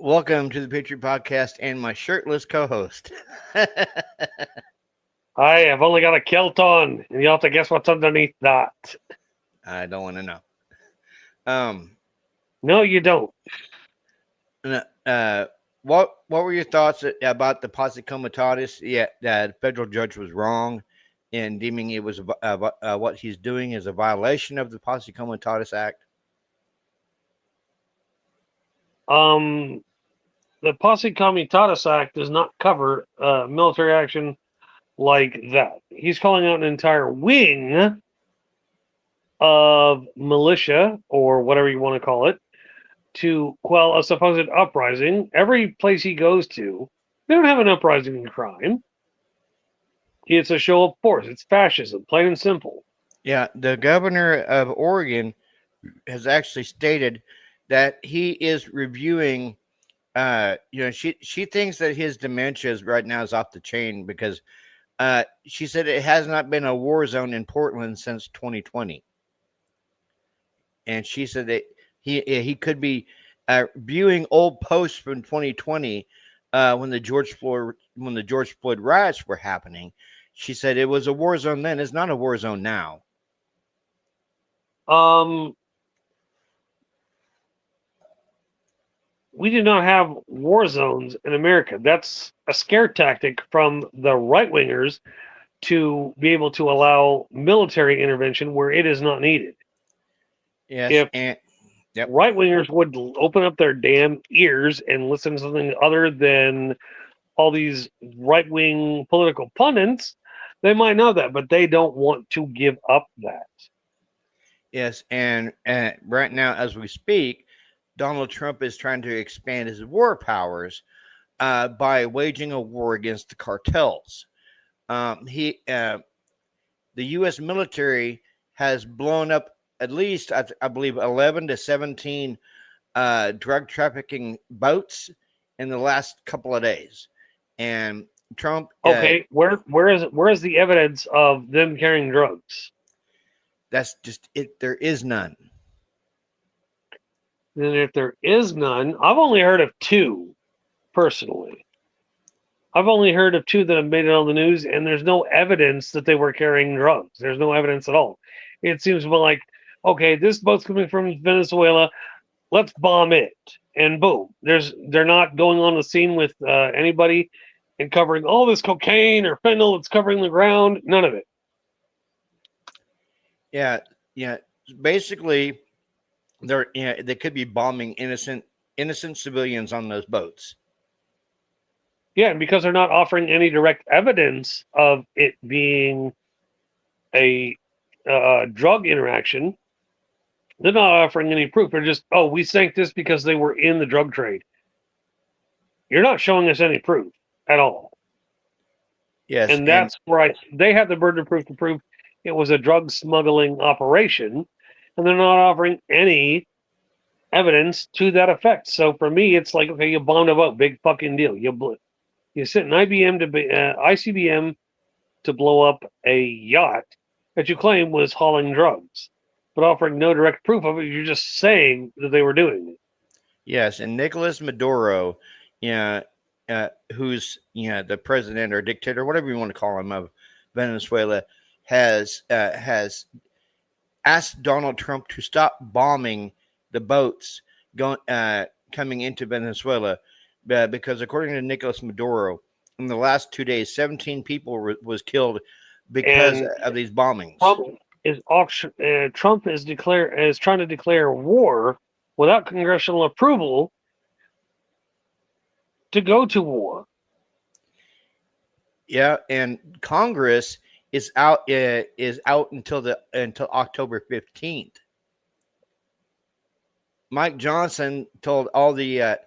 Welcome to the Patriot Podcast and my shirtless co-host. I have only got a kilt on, and you have to guess what's underneath that. I don't want to know. Um, No, you don't. uh, what were your thoughts about the posse comitatus? Yeah, the federal judge was wrong in deeming it was what he's doing is a violation of the Posse Comitatus Act. Um, the Posse Comitatus Act does not cover military action like that. He's calling out an entire wing of militia, or whatever you want to call it, to quell a supposed uprising. Every place he goes to, they don't have an uprising in crime. It's a show of force. It's fascism, plain and simple. Yeah, the governor of Oregon has actually stated that he is reviewing. She thinks that his dementia right now is off the chain because she said it has not been a war zone in Portland since 2020, and she said that he could be viewing old posts from 2020 when the George Floyd riots were happening. She said it was a war zone then. It's not a war zone now. Um, we do not have war zones in America. That's a scare tactic from the right wingers to be able to allow military intervention where it is not needed. Yes, If and yep. right wingers would open up their damn ears and listen to something other than all these right wing political pundits, they might know that, but they don't want to give up that. Yes, and right now, as we speak, Donald Trump is trying to expand his war powers by waging a war against the cartels. The U.S. military has blown up at least, I believe, 11 to 17 drug trafficking boats in the last couple of days, and Trump. Okay, where is the evidence of them carrying drugs? That's just it. There is none. And if there is none, I've only heard of two personally. I've only heard of two that have made it on the news, and there's no evidence that they were carrying drugs. There's no evidence at all. It seems more like, okay, this boat's coming from Venezuela. Let's bomb it, and boom. They're not going on the scene with anybody and covering all this cocaine or fentanyl that's covering the ground. None of it. Yeah, yeah. Basically, they could be bombing innocent civilians on those boats. Yeah, and because they're not offering any direct evidence of it being a drug interaction, they're not offering any proof. They're just, oh, we sank this because they were in the drug trade. You're not showing us any proof at all. Yes, And and that's where they have the burden of proof to prove it was a drug smuggling operation, and they're not offering any evidence to that effect. So for me, it's like, okay, you bombed a boat, big fucking deal. You sent an ICBM to blow up a yacht that you claim was hauling drugs, but offering no direct proof of it. You're just saying that they were doing it. yes, and Nicolas Maduro, yeah, who's the president or dictator, whatever you want to call him, of Venezuela, has asked Donald Trump to stop bombing the boats going coming into Venezuela because according to Nicolas Maduro, in the last 2 days, 17 people was killed because And of these bombings. Trump is trying to declare war without congressional approval to go to war. Yeah, and Congress is out until October 15th. Mike Johnson told all the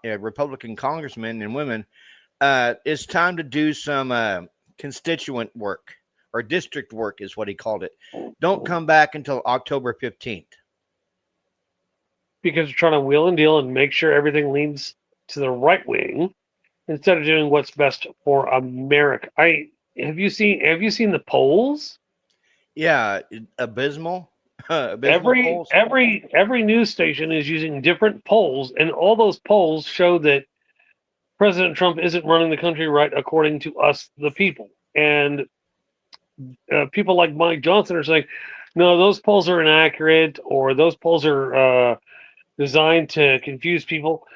Republican congressmen and women it's time to do some constituent work or district work is what he called it. Don't come back until October 15th. Because they're trying to wheel and deal and make sure everything leans to the right wing instead of doing what's best for America. Have you seen the polls? Yeah, abysmal. abysmal polls. Every news station is using different polls, and all those polls show that President Trump isn't running the country right according to us, the people. And people like Mike Johnson are saying, no, those polls are inaccurate, or those polls are designed to confuse people.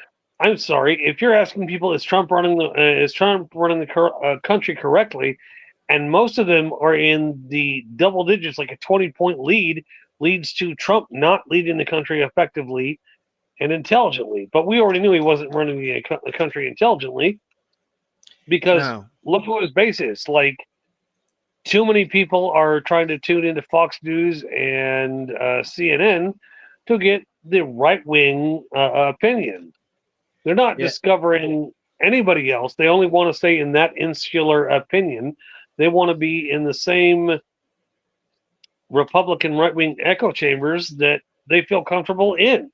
I'm sorry, if you're asking people, is Trump running the country correctly, and most of them are in the double digits, like a 20-point lead, leads to Trump not leading the country effectively and intelligently. But we already knew he wasn't running the country intelligently because No. look who his base is. Like, too many people are trying to tune into Fox News and CNN to get the right wing opinion. They're not Yeah. discovering anybody else. They only want to stay in that insular opinion. They want to be in the same Republican right wing echo chambers that they feel comfortable in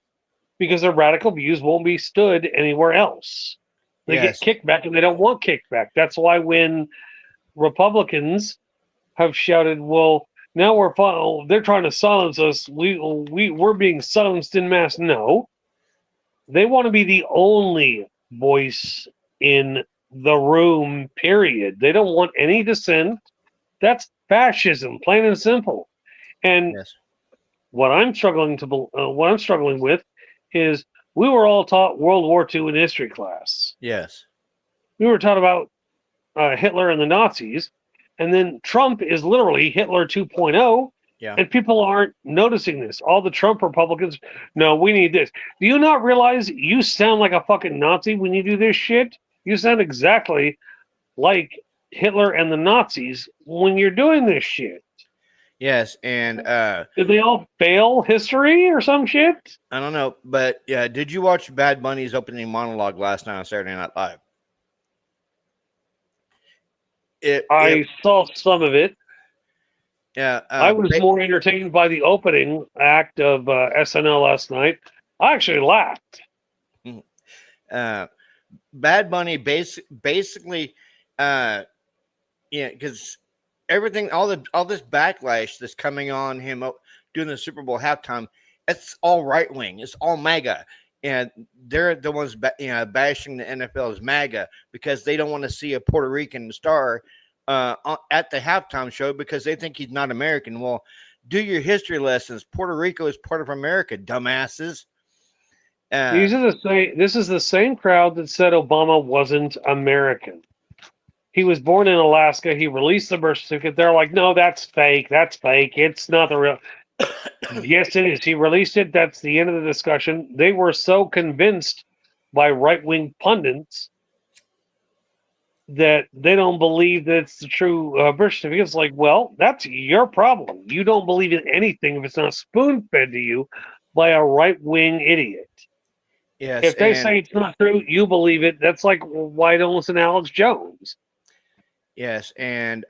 because their radical views won't be stood anywhere else. They Yes. get kickback and they don't want kickback. That's why when Republicans have shouted, "Well, now they're trying to silence us. We're being silenced in mass." No, they want to be the only voice in the room. Period. They don't want any dissent. That's fascism, plain and simple. And Yes. what I'm struggling with is we were all taught World War II in history class. Yes. We were taught about Hitler and the Nazis, and then Trump is literally Hitler 2.0, Yeah. and people aren't noticing this. All the Trump Republicans, no, we need this. Do you not realize you sound like a fucking Nazi when you do this shit? You sound exactly like Hitler and the Nazis when you're doing this shit. Yes. And Did they all fail history or some shit? I don't know, but yeah, did you watch Bad Bunny's opening monologue last night on Saturday Night Live? I saw some of it. Yeah. I was more entertained by the opening act of SNL last night. I actually laughed. Bad Bunny basically, because everything, all this backlash that's coming on him doing the Super Bowl halftime, it's all right wing. It's all MAGA, and they're the ones bashing the NFL as MAGA because they don't want to see a Puerto Rican star at the halftime show because they think he's not American. Well, do your history lessons. Puerto Rico is part of America, dumbasses. This is the same crowd that said Obama wasn't American. He was born in Alaska. He released the birth certificate. They're like, no, that's fake. That's fake. It's not the real. Yes, it is. He released it. That's the end of the discussion. They were so convinced by right-wing pundits that they don't believe that it's the true birth certificate. It's like, well, that's your problem. You don't believe in anything if it's not spoon-fed to you by a right-wing idiot. Yes, if they say it's not true, you believe it. That's like, why don't listen to Alex Jones? Yes, and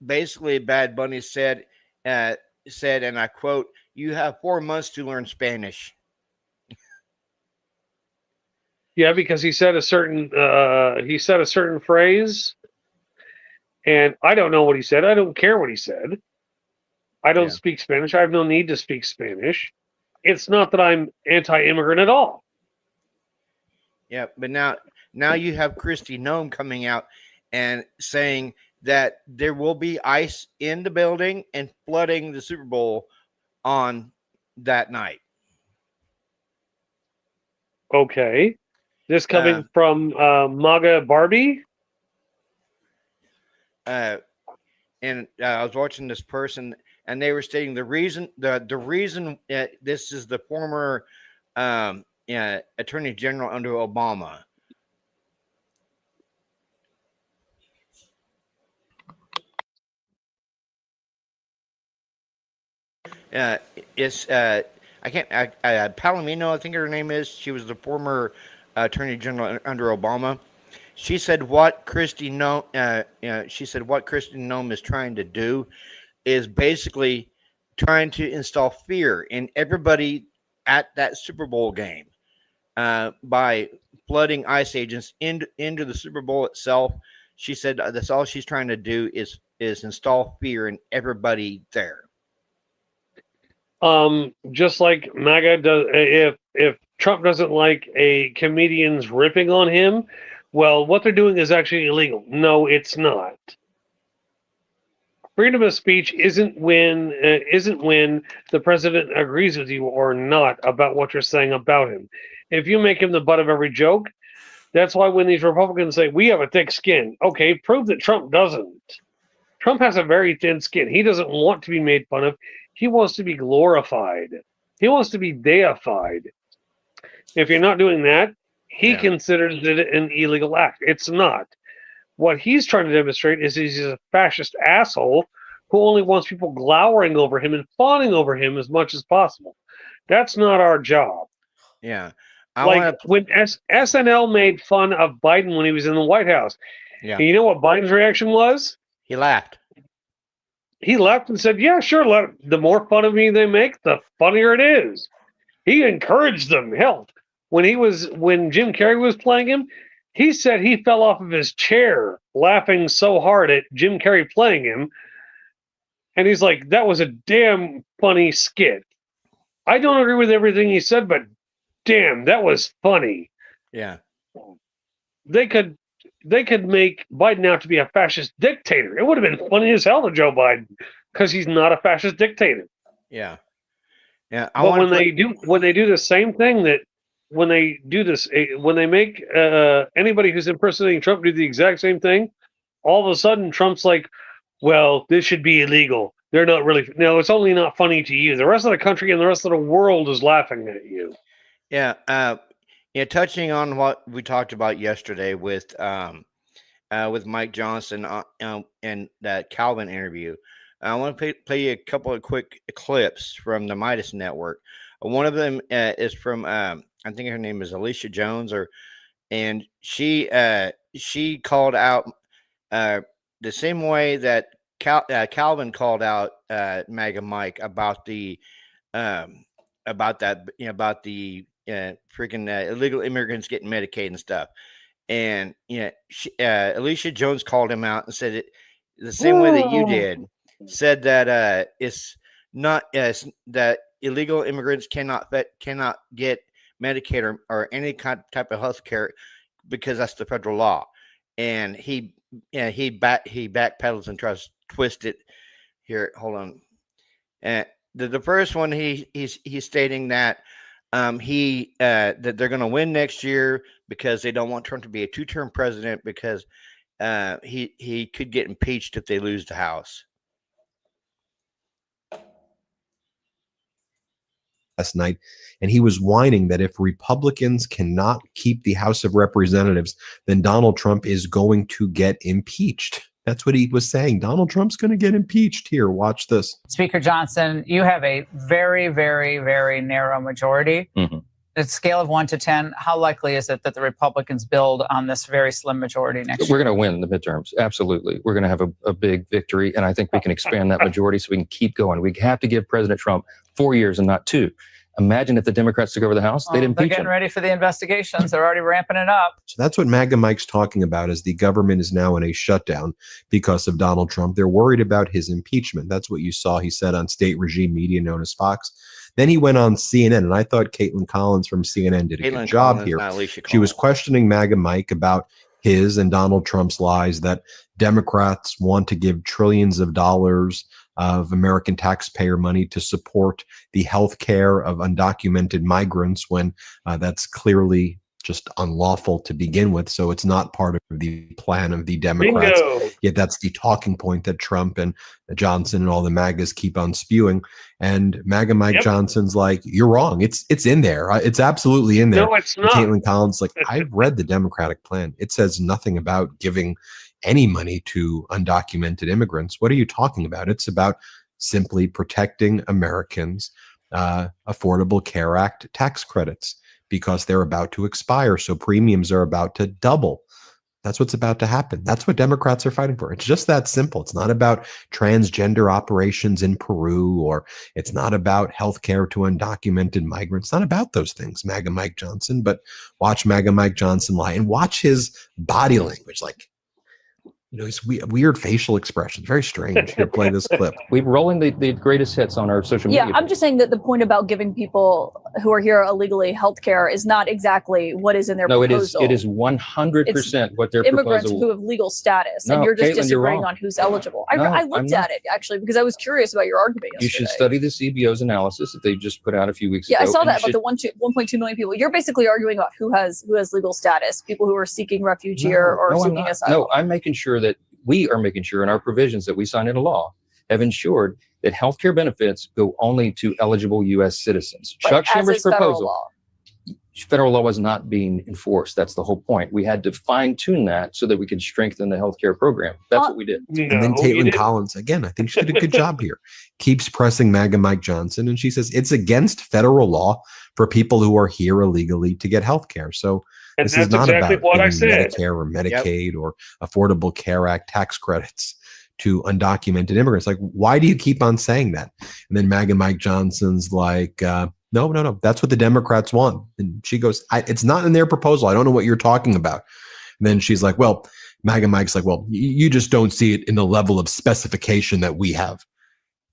basically, Bad Bunny said, and I quote, "You have 4 months to learn Spanish." Yeah, because he said a certain phrase, and I don't know what he said. I don't care what he said. I don't speak Spanish. I have no need to speak Spanish. It's not that I'm anti-immigrant at all. Yeah, but now you have Kristi Noem coming out and saying that there will be ice in the building and flooding the Super Bowl on that night. Okay. This coming from MAGA Barbie? And I was watching this person, and they were stating the reason this is the former Attorney General under Obama. It's Palomino, I think her name is. She was the former Attorney General under Obama. She said what Kristi Noem is trying to do is basically trying to install fear in everybody at that Super Bowl game by flooding ICE agents into the Super Bowl itself. She said that's all she's trying to do is install fear in everybody there. Just like MAGA does, if Trump doesn't like a comedian's ripping on him, well, what they're doing is actually illegal. No, it's not. Freedom of speech isn't when the president agrees with you or not about what you're saying about him. If you make him the butt of every joke, that's why when these Republicans say we have a thick skin, okay, prove that Trump doesn't. Trump has a very thin skin. He doesn't want to be made fun of. He wants to be glorified. He wants to be deified. If you're not doing that, he considers it an illegal act. It's not. What he's trying to demonstrate is he's a fascist asshole who only wants people glowering over him and fawning over him as much as possible. That's not our job. Yeah. When SNL made fun of Biden when he was in the White House, and you know what Biden's reaction was? He laughed. He laughed and said, yeah, sure, the more fun of me they make, the funnier it is. He encouraged them. Hell, when Jim Carrey was playing him, he said he fell off of his chair laughing so hard at Jim Carrey playing him. And he's like, that was a damn funny skit. I don't agree with everything he said, but damn, that was funny. Yeah. They could make Biden out to be a fascist dictator. It would have been funny as hell to Joe Biden because he's not a fascist dictator. Yeah. Yeah. When they do the same thing when they make anybody who's impersonating Trump do the exact same thing, all of a sudden Trump's like, well, this should be illegal. They're not really. No, it's only not funny to you. The rest of the country and the rest of the world is laughing at you. Yeah. Touching on what we talked about yesterday with Mike Johnson and that Calvin interview, I want to play you a couple of quick clips from the Midas Network. One of them is from I think her name is Alicia Jones, and she called out the same way that Calvin called out MAGA Mike about the freaking illegal immigrants getting Medicaid and stuff. And Alicia Jones called him out and said it the same way that you did. Said that it's not that illegal immigrants cannot get Medicaid or any type of health care because that's the federal law. And he backpedals and tries to twist it. Here, hold on. The first one he's stating that that they're going to win next year because they don't want Trump to be a two-term president because he could get impeached if they lose the House. Last night, and he was whining that if Republicans cannot keep the House of Representatives, then Donald Trump is going to get impeached. That's what he was saying. Donald Trump's going to get impeached. Here, watch this. Speaker Johnson, you have a very, very, very narrow majority. Mm-hmm. At a scale of 1 to 10, how likely is it that the Republicans build on this very slim majority next year? We're going to win the midterms. Absolutely. We're going to have a big victory. And I think we can expand that majority so we can keep going. We have to give President Trump 4 years and not 2. Imagine if the Democrats took over the House, they'd impeach They're getting ready for the investigations. They're already ramping it up. So that's what MAGA Mike's talking about, is the government is now in a shutdown because of Donald Trump. They're worried about his impeachment. That's what you saw he said on state regime media known as Fox. Then he went on CNN, and I thought Caitlin Collins from CNN did a good job here. She was questioning MAGA Mike about his and Donald Trump's lies that Democrats want to give trillions of dollars of American taxpayer money to support the health care of undocumented migrants when that's clearly just unlawful to begin with. So it's not part of the plan of the Democrats. Bingo. Yet that's the talking point that Trump and Johnson and all the MAGAs keep on spewing. And MAGA Mike Johnson's like, you're wrong. It's in there. It's absolutely in there. No, it's not. Caitlin Collins like, I've read the Democratic plan. It says nothing about giving any money to undocumented immigrants. What are you talking about? It's about simply protecting Americans' Affordable Care Act tax credits because they're about to expire. So premiums are about to double. That's what's about to happen. That's what Democrats are fighting for. It's just that simple. It's not about transgender operations in Peru, or it's not about health care to undocumented migrants. It's not about those things, MAGA Mike Johnson. But watch MAGA Mike Johnson lie and watch his body language. Like, He's weird facial expressions, very strange. Here, play this clip. We're rolling the greatest hits on our social media. Yeah, I'm just saying that the point about giving people who are here illegally healthcare is not exactly what is in their No, proposal. it is 100% what their Immigrants proposal. who have legal status, No, and you're just Caitlin, you're disagreeing wrong. on who's eligible. No, I I'm looked not. at it actually because I was curious about your argument You yesterday. should study the CBO's analysis that they just put out a few weeks Yeah, ago. I saw and that you about should- the 1.2 million people. You're basically arguing about who has legal status, people who are seeking refuge here or I'm seeking not. asylum. No, I'm making sure that we are making sure in our provisions that we sign into law have ensured that healthcare benefits go only to eligible U.S. citizens. But Chuck as Schumer's is federal proposal, law. federal law was not being enforced. That's the whole point. We had to fine tune that so that we could strengthen the healthcare program. That's what we did. And then No, you Caitlin didn't. Collins, again, I think she did a good job here, keeps pressing MAGA Mike Johnson. And she says it's against federal law for people who are here illegally to get health care. So And this that's is not exactly about what I giving said. Medicare or Medicaid or Affordable Care Act tax credits to undocumented immigrants. Like, why do you keep on saying that? And then MAGA Mike Johnson's like, no, that's what the Democrats want. And she goes, it's not in their proposal. I don't know what you're talking about. And then she's like, well, MAGA Mike's like, well, you just don't see it in the level of specification that we have.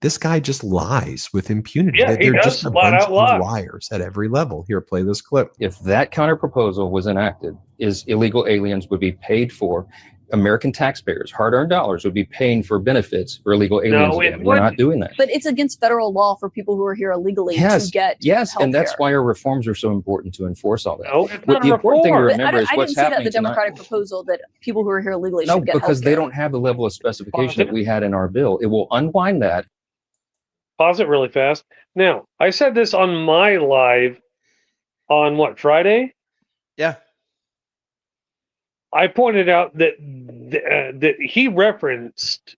This guy just lies with impunity. Yeah, he They're does just a flat bunch out of lie. liars at every level. Here, play this clip. If that counter proposal was enacted, is illegal aliens would be paid for. American taxpayers, hard-earned dollars, would be paying for benefits for illegal aliens. No, it again. We're not wouldn't. doing that. But it's against federal law for people who are here illegally to get Yes, and that's healthcare. why our reforms are so important to enforce all that. No, it's What not the a important thing to reform. But remember is I what's didn't see that in happening the tonight. Democratic proposal that people who are here illegally No, should get because they healthcare. don't have the level of specification that we had in our bill. It will unwind that. Pause it really fast. Now, I said this on my live on what, Friday? Yeah. I pointed out that that he referenced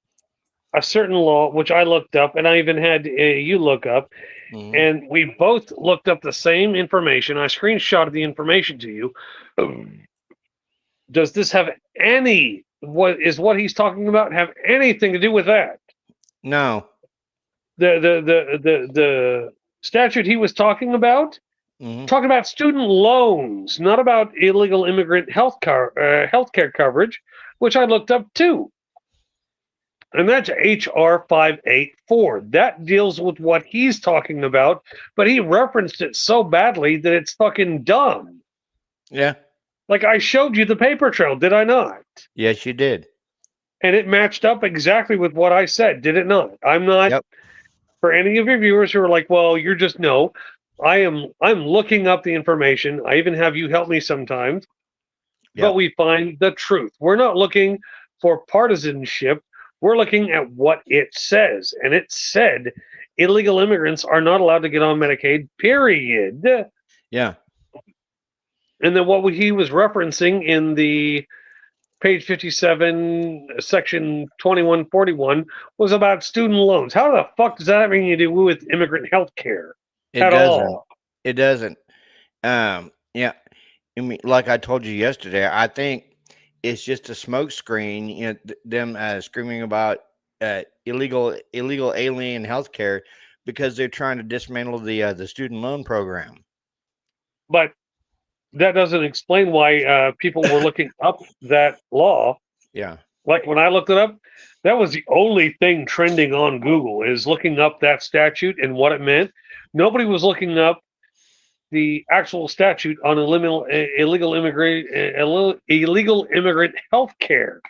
a certain law, which I looked up, and I even had you look up, Mhm. and we both looked up the same information. I screenshotted the information to you. Does this have what he's talking about have anything to do with that? No. The statute he was talking about Mhm. talking about student loans, not about illegal immigrant healthcare coverage, which I looked up too. And that's HR 584. That deals with what he's talking about, but he referenced it so badly that it's fucking dumb. Yeah. Like I showed you the paper trail, did I not? Yes, you did. And it matched up exactly with what I said, did it not? I'm not. Yep. For any of your viewers who are like, well, you're just no. I'm looking up the information. I even have you help me sometimes. Yep. But we find the truth. We're not looking for partisanship. We're looking at what it says. And it said illegal immigrants are not allowed to get on Medicaid, period. Yeah. And then what he was referencing in the page 57, section 2141 was about student loans. How the fuck does that have anything to do with immigrant health care? It At doesn't. all. It doesn't. Yeah. I mean, like I told you yesterday, I think it's just a smoke screen. You know, them screaming about illegal alien healthcare because they're trying to dismantle the student loan program. But that doesn't explain why people were looking up that law. Yeah. Like when I looked it up, that was the only thing trending on Google is looking up that statute and what it meant. Nobody was looking up the actual statute on illegal immigrant health care.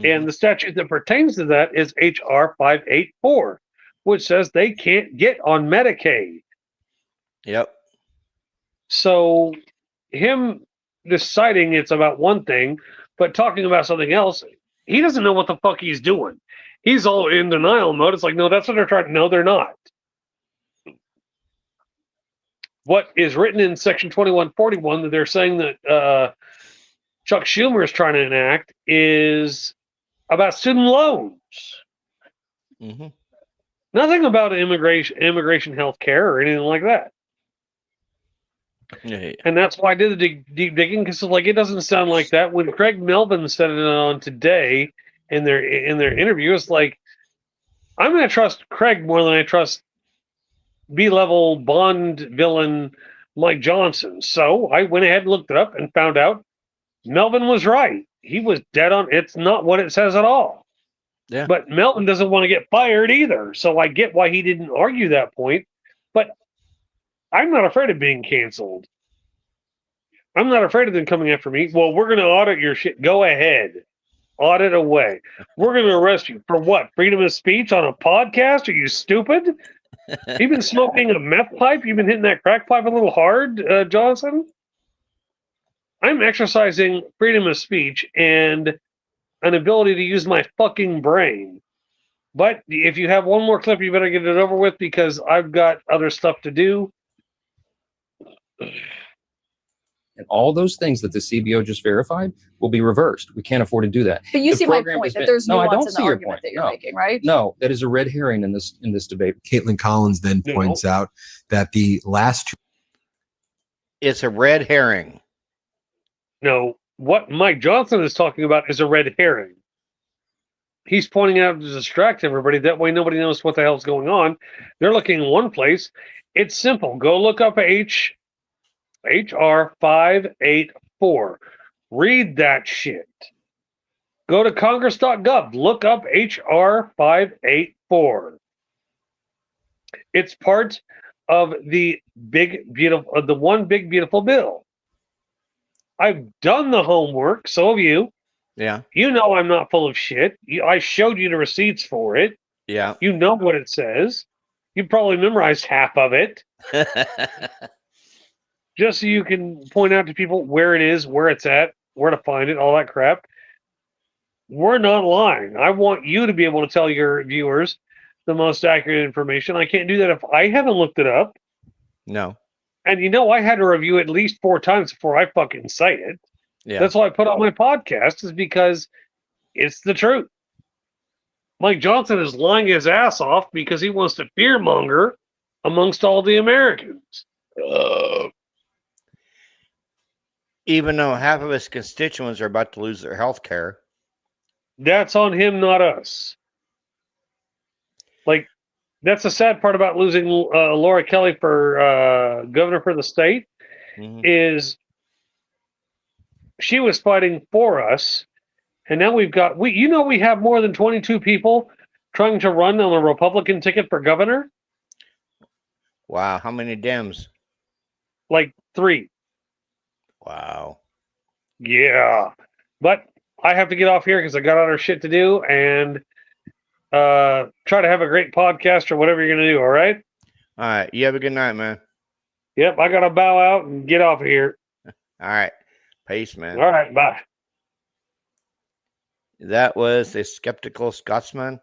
And the statute that pertains to that is HR 584, which says they can't get on Medicaid. Yep. So him deciding it's about one thing, but talking about something else, he doesn't know what the fuck he's doing. He's all in denial mode. It's like, no, that's what they're trying to. No, they're not. What is written in section 2141 that they're saying that Chuck Schumer is trying to enact is about student loans. Mm-hmm. Nothing about immigration health care or anything like that. Yeah. And that's why I did the deep digging, because like it doesn't sound like that. When Craig Melvin said it on Today in their interview, it's like I'm going to trust Craig more than I trust B-level Bond villain Mike Johnson. So I went ahead and looked it up and found out Melvin was right. he was dead on. It's not what it says at all. Yeah. But Melton doesn't want to get fired either. So I get why he didn't argue that point. But I'm not afraid of being canceled. I'm not afraid of them coming after me. Well, we're going to audit your shit. Go ahead. Audit away. We're going to arrest you for what? Freedom of speech on a podcast? Are you stupid? You've been smoking a meth pipe? You've been hitting that crack pipe a little hard, Johnson? I'm exercising freedom of speech and an ability to use my fucking brain. But if you have one more clip, you better get it over with because I've got other stuff to do. And all those things that the CBO just verified will be reversed. We can't afford to do that. But you The see my program point has that been- there's No, I nuance don't in see the your argument point. that you're No. making, right? No, that is a red herring in this debate. Caitlin Collins then No. points out that the last two It's a red herring. No, what Mike Johnson is talking about is a red herring. He's pointing out to distract everybody. That way nobody knows what the hell's going on. They're looking in one place. It's simple. Go look up HR 584. Read that shit. Go to congress.gov. Look up HR 584. It's part of the one big beautiful bill. I've done the homework. So have you. Yeah. You know I'm not full of shit. I showed you the receipts for it. Yeah. You know what it says. You probably memorized half of it. Just so you can point out to people where it is, where it's at, where to find it, all that crap. We're not lying. I want you to be able to tell your viewers the most accurate information. I can't do that if I haven't looked it up. No. And I had to review it at least 4 times before I fucking cite it. Yeah. That's why I put on my podcast, is because it's the truth. Mike Johnson is lying his ass off because he wants to fearmonger amongst all the Americans. Even though half of his constituents are about to lose their health care. That's on him, not us. Like, that's the sad part about losing Laura Kelly for governor for the state, Mhm. is she was fighting for us, and now we have more than 22 people trying to run on a Republican ticket for governor. Wow. How many Dems? Like 3. Wow. Yeah. But I have to get off here because I got other shit to do, and try to have a great podcast or whatever you're going to do, all right? All right. You have a good night, man. Yep, I got to bow out and get off of here. All right. Peace, man. All right, bye. That was the Skeptical Scotsman.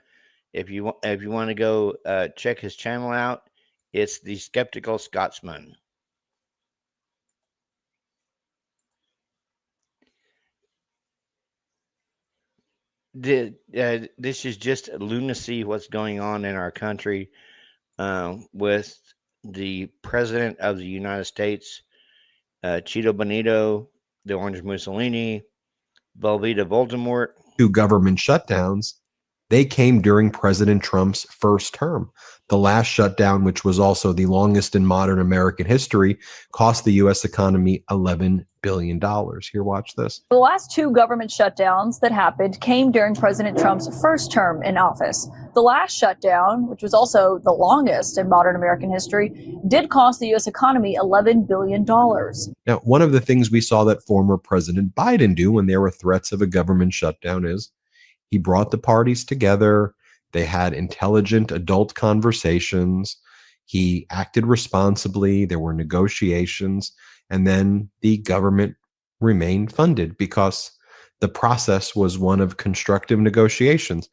If you want to go check his channel out, it's the Skeptical Scotsman. This is just lunacy. What's going on in our country with the president of the United States, Cheeto Benito, the Orange Mussolini, Velveeta Voldemort. 2 government shutdowns, they came during President Trump's first term. The last shutdown, which was also the longest in modern American history, cost the U.S. economy $11 billion. Here, watch this. The last 2 government shutdowns that happened came during President Trump's first term in office. The last shutdown, which was also the longest in modern American history, did cost the U.S. economy $11 billion. Now, one of the things we saw that former President Biden do when there were threats of a government shutdown is he brought the parties together. They had intelligent adult conversations. He acted responsibly. There were negotiations. And then the government remained funded because the process was one of constructive negotiations.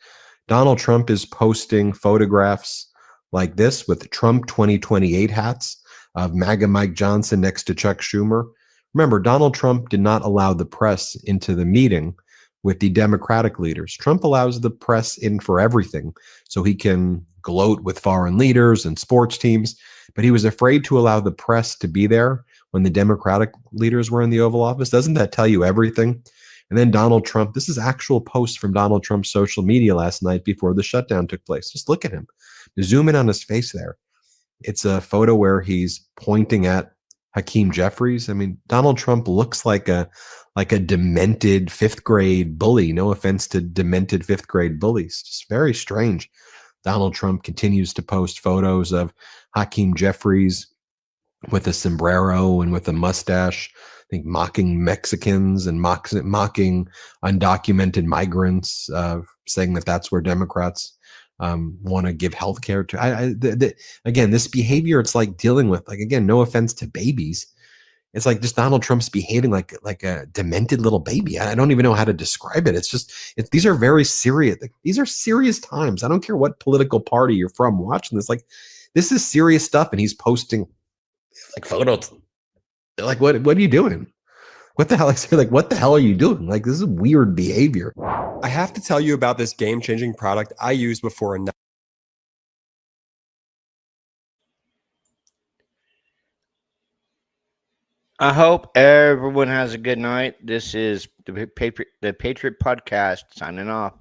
Donald Trump is posting photographs like this with Trump 2028 hats of MAGA Mike Johnson next to Chuck Schumer. Remember, Donald Trump did not allow the press into the meeting with the Democratic leaders. Trump allows the press in for everything so he can gloat with foreign leaders and sports teams, but he was afraid to allow the press to be there when the Democratic leaders were in the Oval Office. Doesn't that tell you everything? And then Donald Trump, this is actual posts from Donald Trump's social media last night before the shutdown took place. Just look at him. Zoom in on his face there. It's a photo where he's pointing at Hakeem Jeffries. I mean, Donald Trump looks like a demented fifth grade bully. No offense to demented fifth grade bullies. Just very strange. Donald Trump continues to post photos of Hakeem Jeffries with a sombrero and with a mustache, I think mocking Mexicans and mocking undocumented migrants, saying that that's where Democrats want to give health care to. Again, this behavior, it's like dealing with, like, again, no offense to babies. It's like just Donald Trump's behaving like a demented little baby. I don't even know how to describe it. It's just, these are very serious. These are serious times. I don't care what political party you're from watching this. Like, this is serious stuff. And he's posting like photos. Like, what are you doing? What the hell? Like, what the hell are you doing? Like, this is weird behavior. I have to tell you about this game-changing product I used before a I hope everyone has a good night. This is the Patriot Podcast signing off.